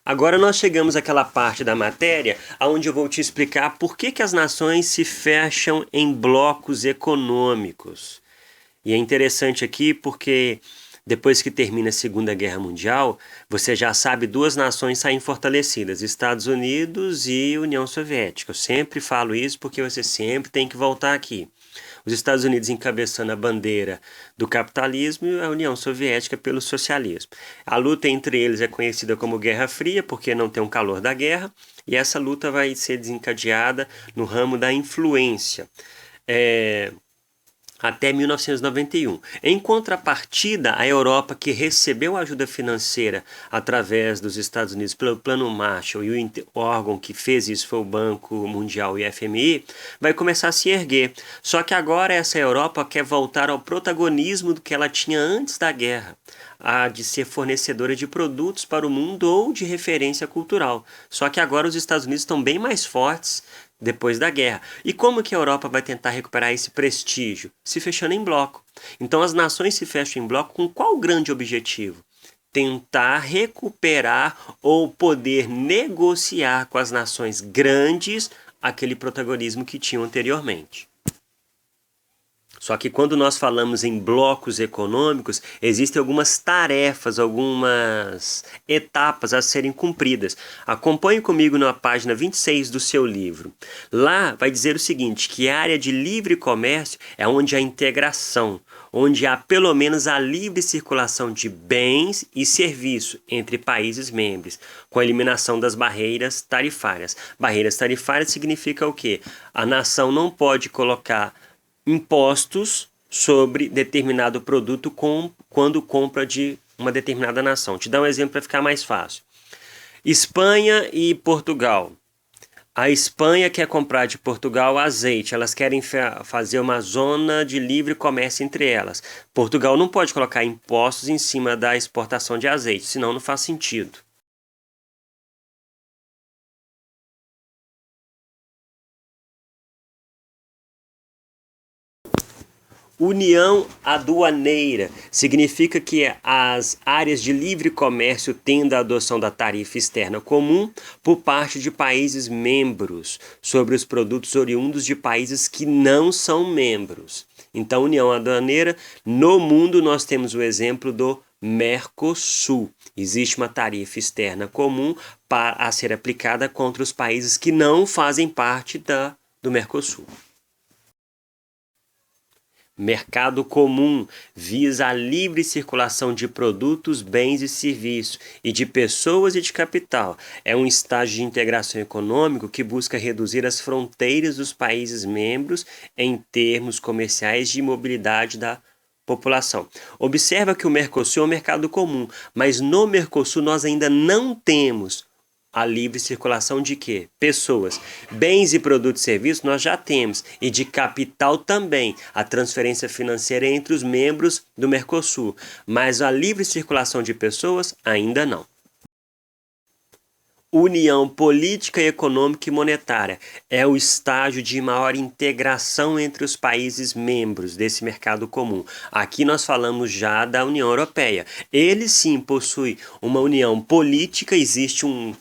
Agora nós chegamos àquela parte da matéria onde eu vou te explicar por que as nações se fecham em blocos econômicos. E é interessante aqui porque depois que termina a Segunda Guerra Mundial, você já sabe duas nações saem fortalecidas, Estados Unidos e União Soviética. Eu sempre falo isso porque você sempre tem que voltar aqui. Os Estados Unidos encabeçando a bandeira do capitalismo e a União Soviética pelo socialismo. A luta entre eles é conhecida como Guerra Fria, porque não tem um calor da guerra, e essa luta vai ser desencadeada no ramo da influência. Até 1991. Em contrapartida, a Europa, que recebeu ajuda financeira através dos Estados Unidos pelo Plano Marshall, e o órgão que fez isso foi o Banco Mundial e o FMI, vai começar a se erguer. Só que agora essa Europa quer voltar ao protagonismo do que ela tinha antes da guerra, a de ser fornecedora de produtos para o mundo ou de referência cultural. Só que agora os Estados Unidos estão bem mais fortes depois da guerra. E como que a Europa vai tentar recuperar esse prestígio? Se fechando em bloco. Então as nações se fecham em bloco com qual grande objetivo? Tentar recuperar ou poder negociar com as nações grandes aquele protagonismo que tinham anteriormente. Só que quando nós falamos em blocos econômicos, existem algumas tarefas, algumas etapas a serem cumpridas. Acompanhe comigo na página 26 do seu livro. Lá vai dizer o seguinte, que a área de livre comércio é onde há integração, onde há pelo menos a livre circulação de bens e serviços entre países membros, com a eliminação das barreiras tarifárias. Barreiras tarifárias significa o quê? A nação não pode colocar impostos sobre determinado produto quando compra de uma determinada nação. Te dá um exemplo para ficar mais fácil. Espanha e Portugal. A Espanha quer comprar de Portugal azeite, elas querem fazer uma zona de livre comércio entre elas. Portugal não pode colocar impostos em cima da exportação de azeite, senão não faz sentido. União aduaneira significa que as áreas de livre comércio tendem à adoção da tarifa externa comum por parte de países membros sobre os produtos oriundos de países que não são membros. Então, União aduaneira, no mundo nós temos o exemplo do Mercosul. Existe uma tarifa externa comum a ser aplicada contra os países que não fazem parte do Mercosul. Mercado comum visa a livre circulação de produtos, bens e serviços, e de pessoas e de capital. É um estágio de integração econômico que busca reduzir as fronteiras dos países membros em termos comerciais de mobilidade da população. Observa que o Mercosul é um mercado comum, mas no Mercosul nós ainda não temos a livre circulação de quê? Pessoas. Bens e produtos e serviços nós já temos. E de capital também. A transferência financeira entre os membros do Mercosul. Mas a livre circulação de pessoas ainda não. União política, econômica e monetária é o estágio de maior integração entre os países membros desse mercado comum. Aqui nós falamos já da União Europeia. Ele sim possui uma união política, existe um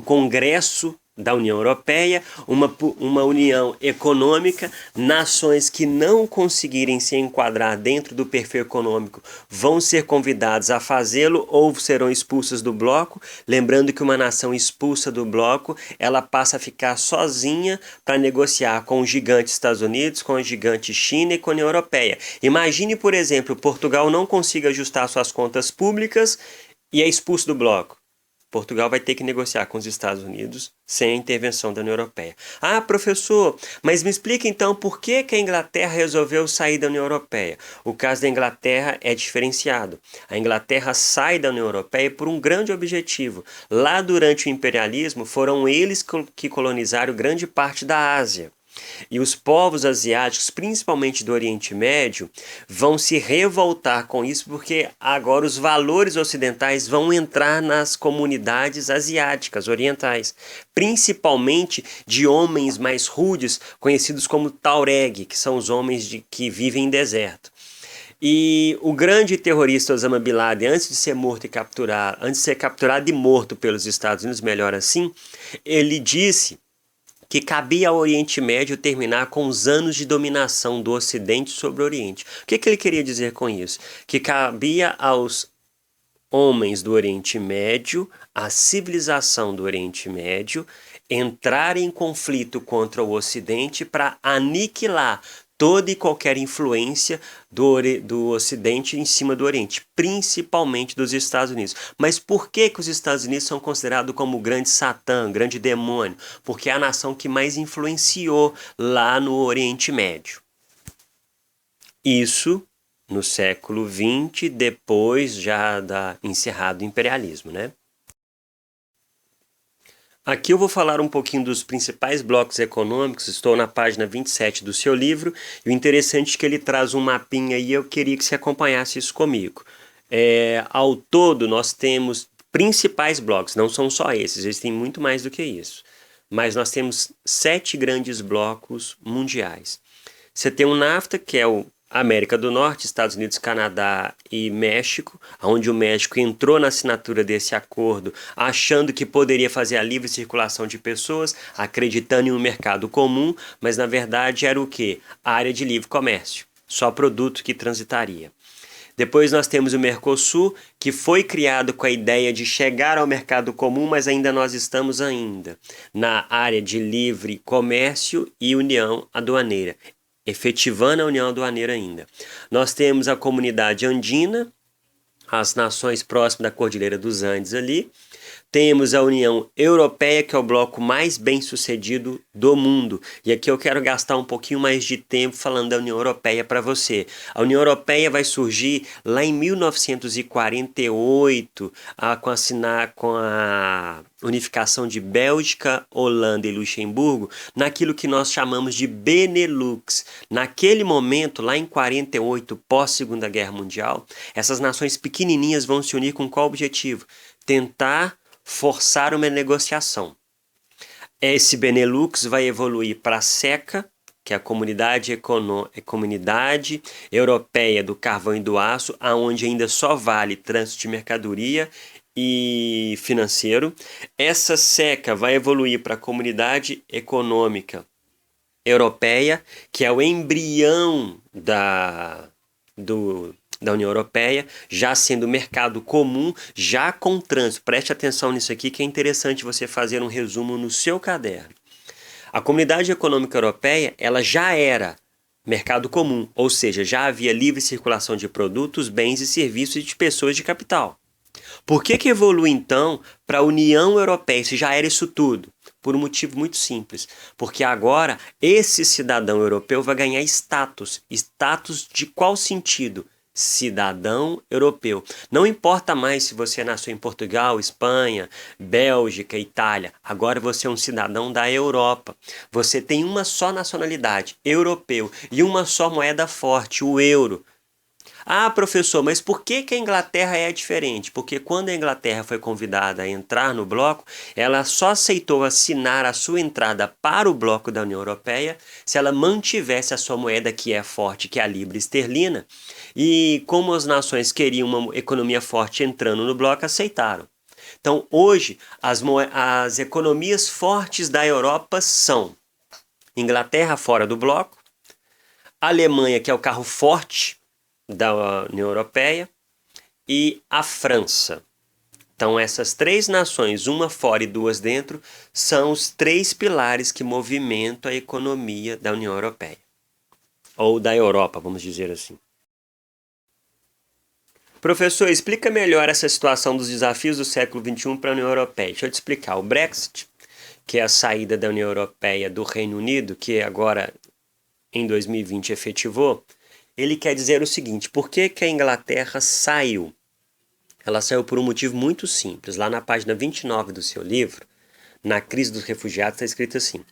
congresso da União Europeia, uma união econômica. Nações que não conseguirem se enquadrar dentro do perfil econômico vão ser convidadas a fazê-lo ou serão expulsas do bloco. Lembrando que uma nação expulsa do bloco, ela passa a ficar sozinha para negociar com o gigante Estados Unidos, com o gigante China e com a União Europeia. Imagine, por exemplo, Portugal não consiga ajustar suas contas públicas e é expulso do bloco. Portugal vai ter que negociar com os Estados Unidos sem a intervenção da União Europeia. Ah, professor, mas me explica então por que a Inglaterra resolveu sair da União Europeia. O caso da Inglaterra é diferenciado. A Inglaterra sai da União Europeia por um grande objetivo. Lá durante o imperialismo foram eles que colonizaram grande parte da Ásia. E os povos asiáticos, principalmente do Oriente Médio, vão se revoltar com isso porque agora os valores ocidentais vão entrar nas comunidades asiáticas, orientais, principalmente de homens mais rudes, conhecidos como Tuareg, que são os homens que vivem em deserto. E o grande terrorista Osama Bin Laden, antes de ser morto e capturado, antes de ser capturado e morto pelos Estados Unidos, melhor assim, ele disse que cabia ao Oriente Médio terminar com os anos de dominação do Ocidente sobre o Oriente. O que ele queria dizer com isso? Que cabia aos homens do Oriente Médio, à civilização do Oriente Médio, entrar em conflito contra o Ocidente para aniquilar toda e qualquer influência do Ocidente em cima do Oriente, principalmente dos Estados Unidos. Mas por que os Estados Unidos são considerados como o grande Satã, grande demônio? Porque é a nação que mais influenciou lá no Oriente Médio. Isso no século XX, depois já da encerrado o imperialismo, né? Aqui eu vou falar um pouquinho dos principais blocos econômicos, estou na página 27 do seu livro, e o interessante é que ele traz um mapinha aí, eu queria que você acompanhasse isso comigo. Ao todo, nós temos principais blocos, não são só esses, existem muito mais do que isso, mas nós temos 7 grandes blocos mundiais. Você tem o NAFTA, que é o América do Norte, Estados Unidos, Canadá e México, onde o México entrou na assinatura desse acordo achando que poderia fazer a livre circulação de pessoas, acreditando em um mercado comum, mas na verdade era o quê? A área de livre comércio, só produto que transitaria. Depois nós temos o Mercosul, que foi criado com a ideia de chegar ao mercado comum, mas ainda nós estamos na área de livre comércio e união aduaneira, efetivando a união aduaneira ainda. Nós temos a comunidade andina, as nações próximas da Cordilheira dos Andes ali. Temos a União Europeia, que é o bloco mais bem sucedido do mundo. E aqui eu quero gastar um pouquinho mais de tempo falando da União Europeia para você. A União Europeia vai surgir lá em 1948, com a unificação de Bélgica, Holanda e Luxemburgo, naquilo que nós chamamos de Benelux. Naquele momento, lá em 48, pós-Segunda Guerra Mundial, essas nações pequenininhas vão se unir com qual objetivo? Tentar forçar uma negociação. Esse Benelux vai evoluir para a SECA, que é a Comunidade Europeia do Carvão e do Aço, aonde ainda só vale trânsito de mercadoria e financeiro. Essa SECA vai evoluir para a Comunidade Econômica Europeia, que é o embrião da União Europeia, já sendo mercado comum, já com trânsito. Preste atenção nisso aqui que é interessante você fazer um resumo no seu caderno. A Comunidade Econômica Europeia, ela já era mercado comum, ou seja, já havia livre circulação de produtos, bens e serviços e de pessoas de capital. Por que evolui então para a União Europeia, se já era isso tudo? Por um motivo muito simples, porque agora esse cidadão europeu vai ganhar status. Status de qual sentido? Cidadão europeu. Não importa mais se você nasceu em Portugal, Espanha, Bélgica, Itália. Agora você é um cidadão da Europa. Você tem uma só nacionalidade, europeu, e uma só moeda forte, o euro. Ah, professor, mas por que a Inglaterra é diferente? Porque quando a Inglaterra foi convidada a entrar no bloco, ela só aceitou assinar a sua entrada para o bloco da União Europeia se ela mantivesse a sua moeda que é forte, que é a libra esterlina. E como as nações queriam uma economia forte entrando no bloco, aceitaram. Então, hoje, as economias fortes da Europa são Inglaterra fora do bloco, Alemanha, que é o carro forte da União Europeia, e a França. Então essas 3 nações, uma fora e 2 dentro, são os 3 pilares que movimentam a economia da União Europeia. Ou da Europa, vamos dizer assim. Professor, explica melhor essa situação dos desafios do século XXI para a União Europeia. Deixa eu te explicar. O Brexit, que é a saída da União Europeia do Reino Unido, que agora em 2020 efetivou, ele quer dizer o seguinte: por que a Inglaterra saiu? Ela saiu por um motivo muito simples. Lá na página 29 do seu livro, na crise dos refugiados, está escrito assim: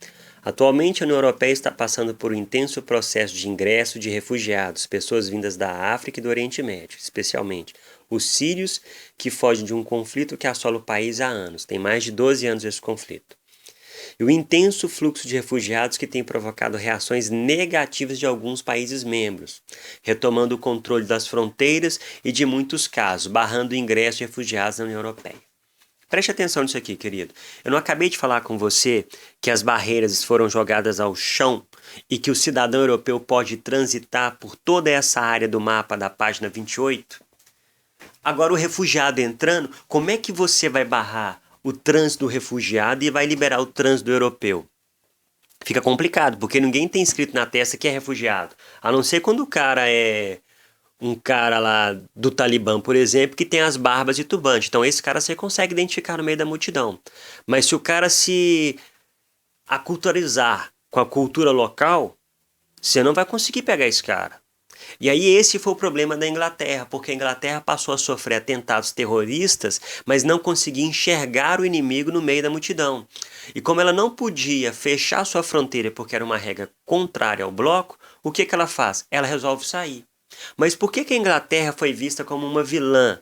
atualmente a União Europeia está passando por um intenso processo de ingresso de refugiados, pessoas vindas da África e do Oriente Médio, especialmente os sírios que fogem de um conflito que assola o país há anos. Tem mais de 12 anos esse conflito. e o intenso fluxo de refugiados que tem provocado reações negativas de alguns países membros, retomando o controle das fronteiras e, de muitos casos, barrando o ingresso de refugiados na União Europeia. Preste atenção nisso aqui, querido. Eu não acabei de falar com você que as barreiras foram jogadas ao chão e que o cidadão europeu pode transitar por toda essa área do mapa da página 28? Agora, o refugiado entrando, como é que você vai barrar o trânsito do refugiado e vai liberar o trânsito do europeu? Fica complicado, porque ninguém tem escrito na testa que é refugiado. A não ser quando o cara é um cara lá do Talibã, por exemplo, que tem as barbas e turbante. Então esse cara você consegue identificar no meio da multidão. Mas se o cara se aculturizar com a cultura local, você não vai conseguir pegar esse cara. E aí esse foi o problema da Inglaterra, porque a Inglaterra passou a sofrer atentados terroristas, mas não conseguia enxergar o inimigo no meio da multidão. E como ela não podia fechar sua fronteira porque era uma regra contrária ao bloco, o que ela faz? Ela resolve sair. Mas por que a Inglaterra foi vista como uma vilã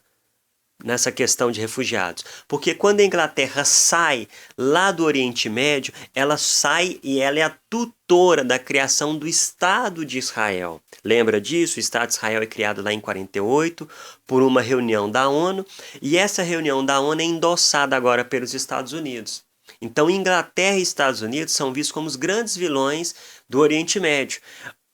nessa questão de refugiados? Porque quando a Inglaterra sai lá do Oriente Médio, ela sai e ela é a tutora da criação do Estado de Israel. Lembra disso? O Estado de Israel é criado lá em 48 por uma reunião da ONU, e essa reunião da ONU é endossada agora pelos Estados Unidos. Então, Inglaterra e Estados Unidos são vistos como os grandes vilões do Oriente Médio.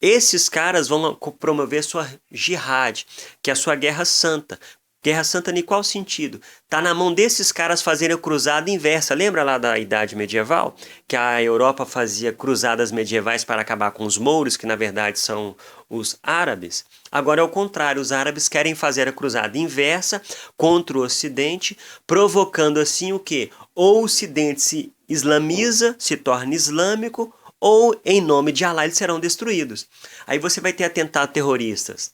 Esses caras vão promover sua jihad, que é a sua guerra santa. Guerra santa em qual sentido? Está na mão desses caras fazerem a cruzada inversa. Lembra lá da Idade Medieval? Que a Europa fazia cruzadas medievais para acabar com os mouros, que na verdade são os árabes. Agora é o contrário, os árabes querem fazer a cruzada inversa contra o Ocidente, provocando assim o quê? Ou o Ocidente se islamiza, se torna islâmico, ou em nome de Allah eles serão destruídos. Aí você vai ter atentados terroristas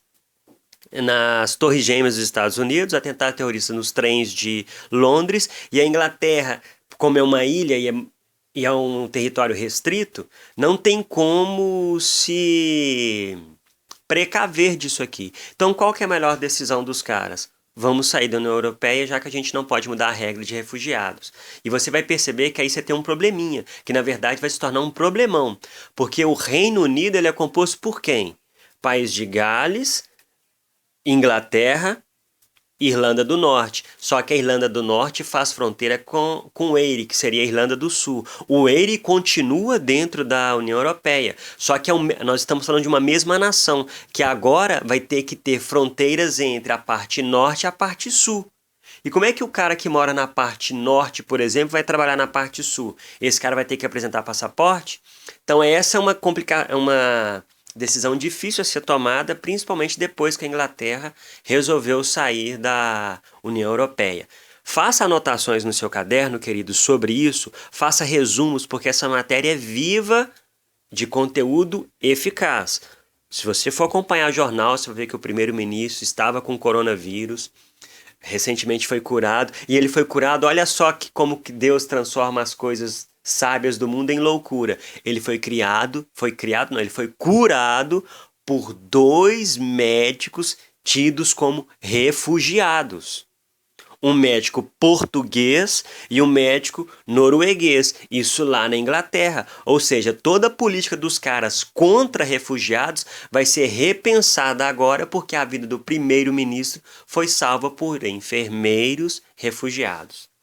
nas Torres Gêmeas dos Estados Unidos, atentados terroristas nos trens de Londres, e a Inglaterra, como é uma ilha e é um território restrito, não tem como se precaver disso aqui. Então qual que é a melhor decisão dos caras? Vamos sair da União Europeia, já que a gente não pode mudar a regra de refugiados. E você vai perceber que aí você tem um probleminha, que na verdade vai se tornar um problemão. Porque o Reino Unido ele é composto por quem? País de Gales, Inglaterra, Irlanda do Norte. Só que a Irlanda do Norte faz fronteira com o Eire, que seria a Irlanda do Sul. O Eire continua dentro da União Europeia. Só que nós estamos falando de uma mesma nação, que agora vai ter que ter fronteiras entre a parte norte e a parte sul. E como é que o cara que mora na parte norte, por exemplo, vai trabalhar na parte sul? Esse cara vai ter que apresentar passaporte? Então essa é uma decisão difícil a ser tomada, principalmente depois que a Inglaterra resolveu sair da União Europeia. Faça anotações no seu caderno, querido, sobre isso. Faça resumos, porque essa matéria é viva de conteúdo eficaz. Se você for acompanhar o jornal, você vai ver que o primeiro-ministro estava com coronavírus, recentemente foi curado, e ele foi curado, olha só como que Deus transforma as coisas sábias do mundo em loucura. Ele foi curado por 2 médicos tidos como refugiados. Um médico português e um médico norueguês. Isso lá na Inglaterra. Ou seja, toda a política dos caras contra refugiados vai ser repensada agora porque a vida do primeiro-ministro foi salva por enfermeiros refugiados.